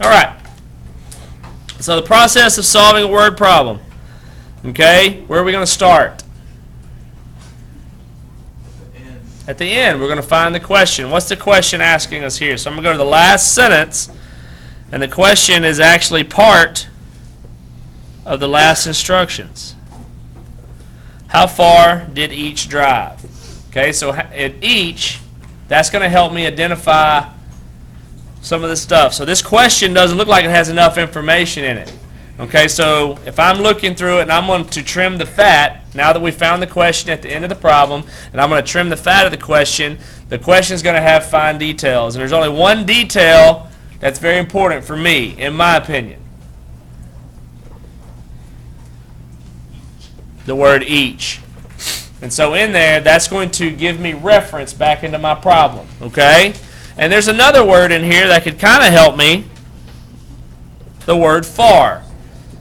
All right. So the process of solving a word problem. Okay, where are we going to start? At the end, we're going to find the question. What's the question asking us here? So I'm going to go to the last sentence, and the question is actually part of the last instructions. How far did each drive? Okay, so at each, that's going to help me identify some of the stuff. So this question doesn't look like it has enough information in it. Okay, so if I'm looking through it and I'm going to trim the fat, now that we found the question at the end of the problem, and I'm going to trim the fat of the question is going to have fine details. And there's only one detail that's very important for me, in my opinion. The word each. And so in there, that's going to give me reference back into my problem. Okay? And there's another word in here that could kind of help me. The word far.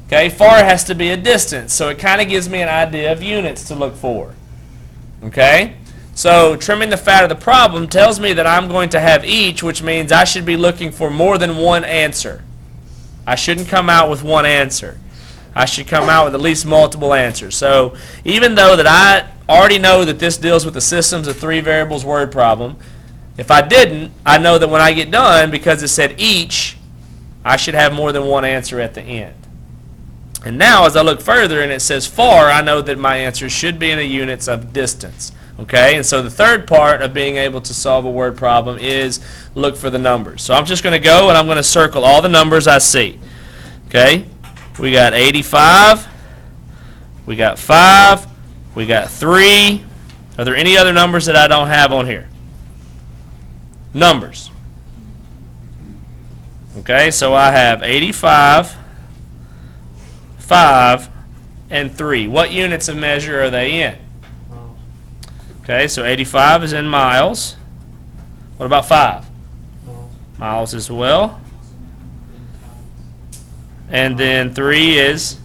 Okay, far has to be a distance, so it kind of gives me an idea of units to look for. Okay? So trimming the fat of the problem tells me that I'm going to have each, which means I should be looking for more than one answer. I shouldn't come out with one answer. I should come out with at least multiple answers. So even though that I already know that this deals with the systems of three variables word problem, if I didn't, I know that when I get done, because it said each, I should have more than one answer at the end. And now as I look further and it says far, I know that my answer should be in the units of distance. Okay, and so the third part of being able to solve a word problem is look for the numbers. So I'm just going to go and I'm going to circle all the numbers I see. Okay, we got 85, we got 5, we got 3. Are there any other numbers that I don't have on here? Numbers. Okay, so I have 85, 5, and 3. What units of measure are they in? Okay, so 85 is in miles. What about 5? Miles as well. And then 3 is?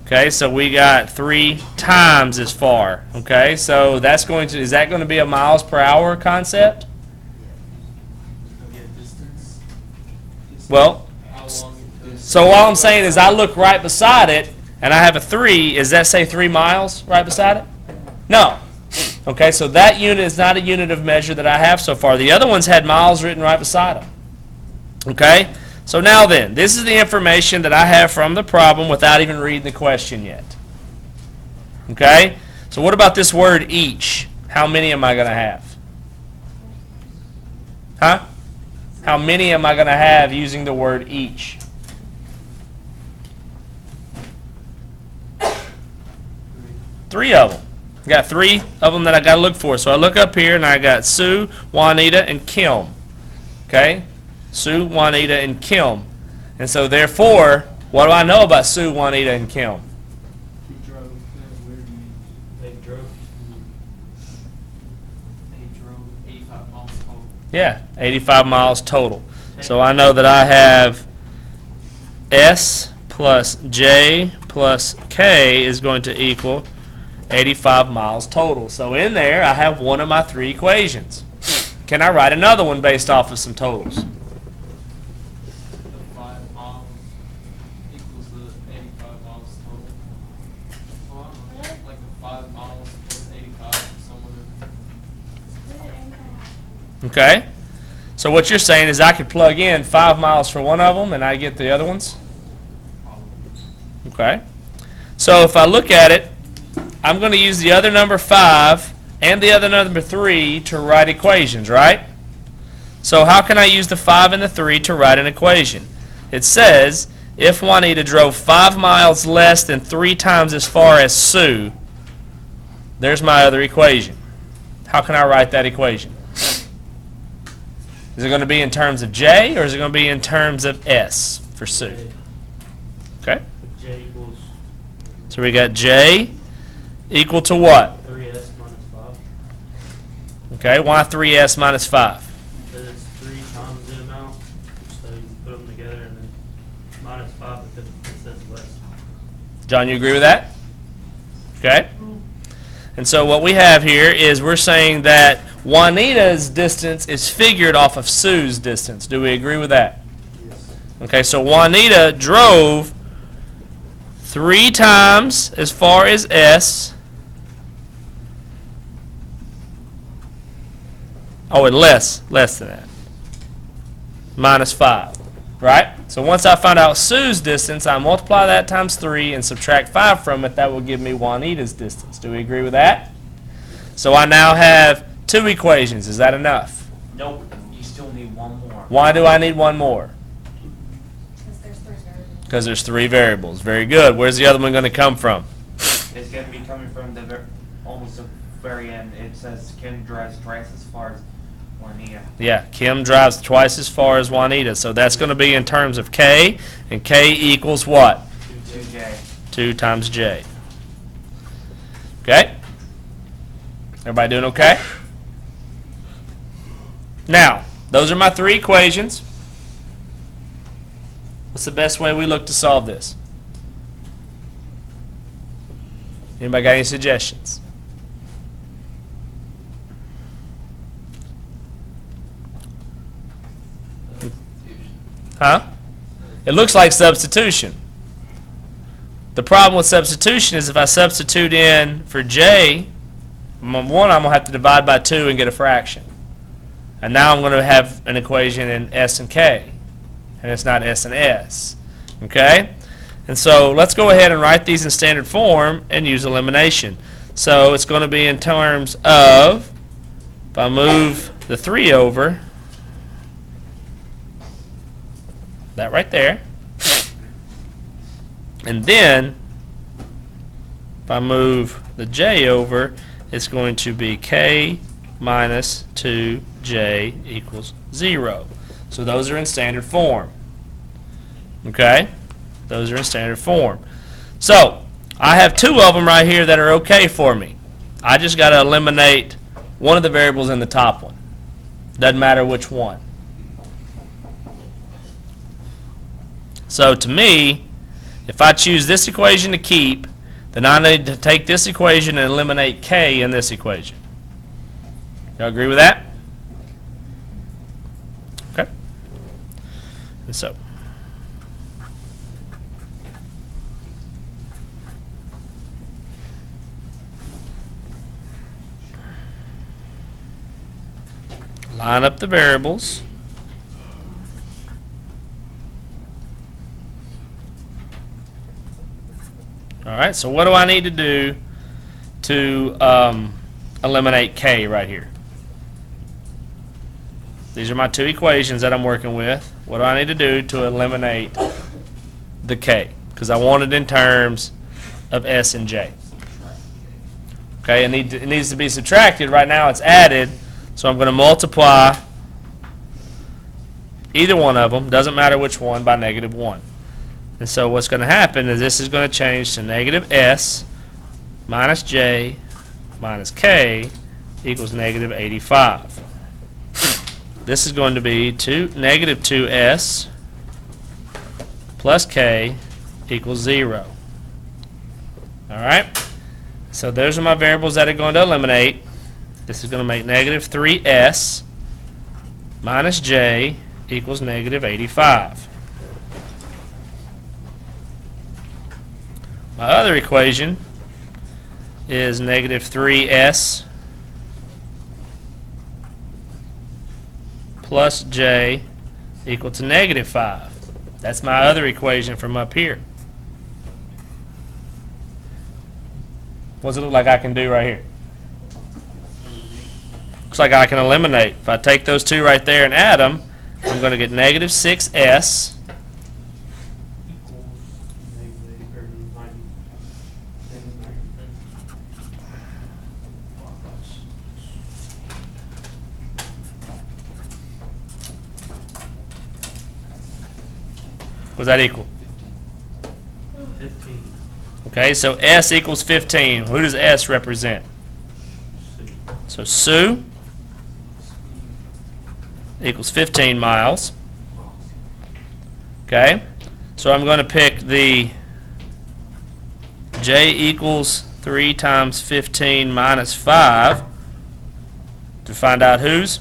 Okay, so we got 3 times as far. Okay, so that's going to, is that going to be a miles per hour concept? Well, so all I'm saying is I look right beside it and I have a 3. Does that say 3 miles right beside it? No. Okay, so that unit is not a unit of measure that I have so far. The other ones had miles written right beside them. Okay, so now then, this is the information that I have from the problem without even reading the question yet. Okay, so what about this word each? How many am I going to have? Huh? How many am I going to have using the word each? Three of them. I got 3 of them that I got to look for. So I look up here and I got Sue, Juanita, and Kim. Okay? Sue, Juanita, and Kim. And so therefore, what do I know about Sue, Juanita, and Kim? They drove 85 miles total. Yeah, 85 miles total. So I know that I have S plus J plus K is going to equal 85 miles total. So in there, I have one of my 3 equations. Can I write another one based off of some totals? The 5 miles equals the 85 miles total. Well, like the 5 miles plus 85 somewhere. Okay. So what you're saying is I could plug in 5 miles for one of them and I get the other ones? Okay. So if I look at it, I'm going to use the other number 5 and the other number 3 to write equations, right? So how can I use the 5 and the 3 to write an equation? It says, if Juanita drove 5 miles less than 3 times as far as Sue, there's my other equation. How can I write that equation? Is it going to be in terms of J or is it going to be in terms of S for Sue? Okay. J equals So we got J equal to what? 3s minus 5. Okay, why 3s minus 5? Because it's 3 times the amount, so you put them together and then minus 5 because it says less. John, you agree with that? Okay. And so what we have here is we're saying that Juanita's distance is figured off of Sue's distance. Do we agree with that? Yeah. Okay, so Juanita drove 3 times as far as S. Oh, and less than that. Minus 5, right? So once I find out Sue's distance, I multiply that times 3 and subtract 5 from it. That will give me Juanita's distance. Do we agree with that? So I now have 2 equations. Is that enough? Nope, you still need one more. Why do I need one more? Because there's 3 variables. Because there's 3 variables. Very good. Where's the other one going to come from? It's going to be coming from the almost the very end. It says Kim drives twice as far as Juanita. Yeah, Kim drives twice as far as Juanita. So that's going to be in terms of K, and K equals what? 2J. 2 times J. Okay? Everybody doing okay? Now, those are my 3 equations. What's the best way we look to solve this? Anybody got any suggestions? Huh? It looks like substitution. The problem with substitution is if I substitute in for J, one, I'm going to have to divide by 2 and get a fraction. And now I'm going to have an equation in S and K. And it's not S and S. Okay? And so let's go ahead and write these in standard form and use elimination. So it's going to be in terms of, if I move the 3 over, that right there. And then, if I move the J over, it's going to be K minus 2J equals 0. So those are in standard form. Okay? Those are in standard form. So, I have 2 of them right here that are okay for me. I just got to eliminate one of the variables in the top one. Doesn't matter which one. So to me, if I choose this equation to keep, then I need to take this equation and eliminate K in this equation. Y'all agree with that? Okay. And so, line up the variables. All right, so what do I need to do to eliminate K right here? These are my 2 equations that I'm working with. What do I need to do to eliminate the K? Because I want it in terms of S and J. Okay, it needs to be subtracted. Right now it's added, so I'm going to multiply either one of them, doesn't matter which one, by -1. And so what's going to happen is this is going to change to -S minus J minus K equals -85. This is going to be -2S plus K equals 0. All right? So those are my variables that are going to eliminate. This is going to make -3S minus J equals -85. My other equation is -3S plus J equal to -5. That's my other equation from up here. What does it look like I can do right here? Looks like I can eliminate. If I take those 2 right there and add them, I'm going to get -6S What does that equal? 15. Okay, so S equals 15. Who does S represent? So Sue equals 15 miles. Okay, so I'm going to pick the J equals 3 times 15 minus 5 to find out whose?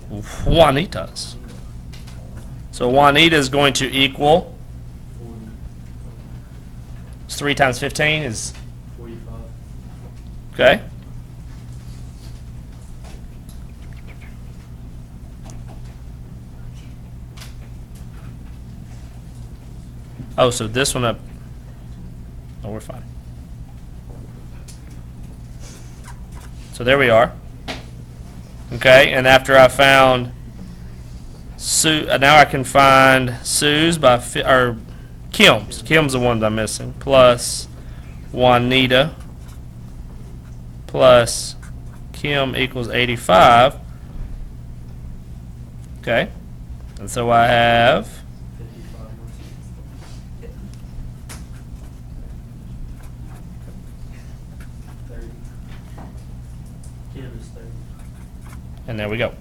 Juanita's. So Juanita is going to equal, 40, it's 3 times 15 is, 45. okay? Oh, so this one up, oh, we're fine. So there we are. Okay, and after I found Sue, now I can find Sue's by, or Kim's. Kim's the one that I'm missing. Plus Juanita plus Kim equals 85. Okay, and so I have 55 more. 30. Kim is 30. and there we go.